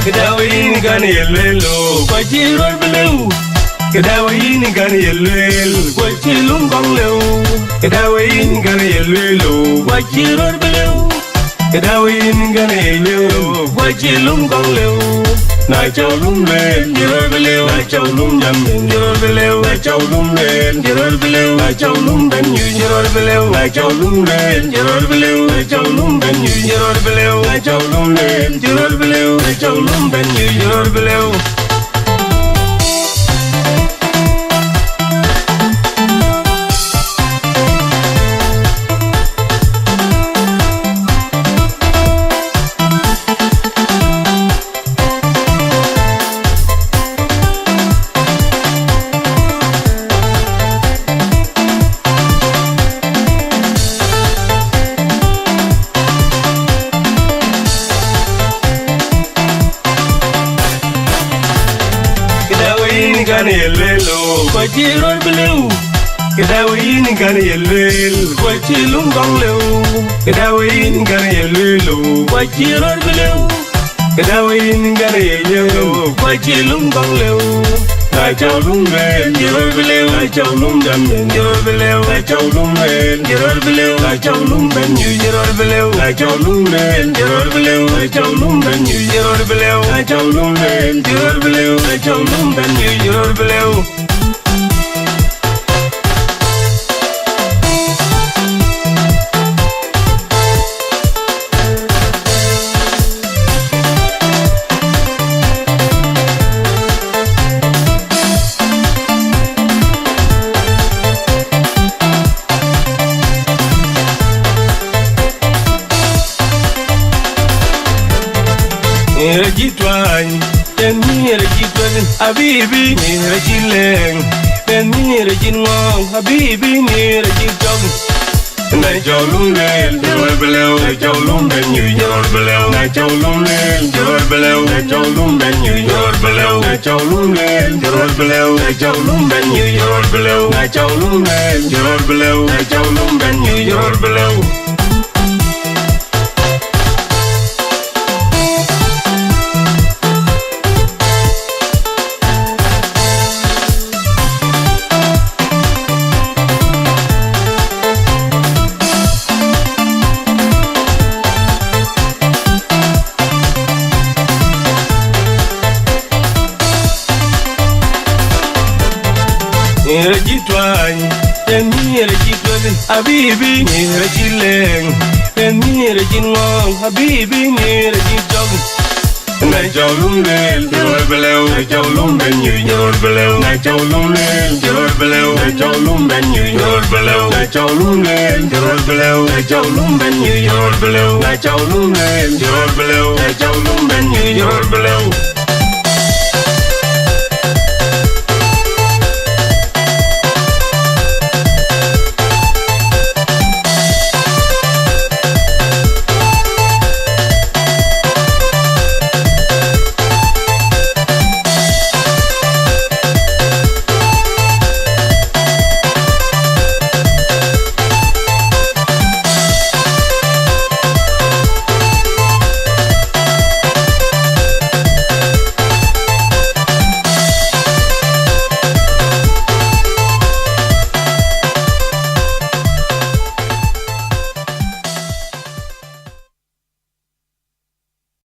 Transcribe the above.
Kedawin gan yelwelo Kwachirol bleu Kedawin gan yelwelo Kwachilum gong leu Kedawin gan yelwelo Kwachirol bleu Kedawin gan yelwelo Kwachilum gong leu Na chawlum len jirol bleu Na chawlum jam jirol bleu Na chawlum len jirol bleu Na chawlum ben jirol bleu Na chawlum len jirol bleu Na chawlum ben jirol bleu Na chawlum len jirol bleu Na chawlum ben jirol bleu Gan yelwelo Kwachirol bleu Kedawin gan yelwelo Kwachilum gong leu Kedawin gan yelwelo Kwachirol bleu Kedawin gan yelwelo Kwachilum gong leu Na chawlum len jirol bleu Na chawlum jam jirol bleu Na chawlum len jirol bleu Na chawlum ben jirol bleu Na chawlum len jirol bleu Na chawlum ben jirol bleu Na chawlum len jirol bleu Na chawlum ben jirol bleu Rajitwan, teni rajitwan, Habibi ni rajileng, teni rajinwang, Habibi ni rajitong. Na chawlum len, jirol bleu, na chawlum ben jirol bleu, na chawlum len, jirol bleu, na chawlum ben jirol bleu, na chawlum len, jirol bleu, na chawlum ben jirol bleu, na chawlum len, jirol bleu, na chawlum ben jirol bleu. Rajitwan, teni rajitwan, Habibi ni rajileng, teni rajinwang, Habibi ni rajitong. Na chawlum len, jirol bleu, na chawlum ben jirol bleu, na chawlum len, jirol bleu, na chawlum ben jirol bleu, na chawlum len, jirol bleu, na chawlum ben jirol bleu, na chawlum len, jirol bleu, na chawlum ben jirol bleu.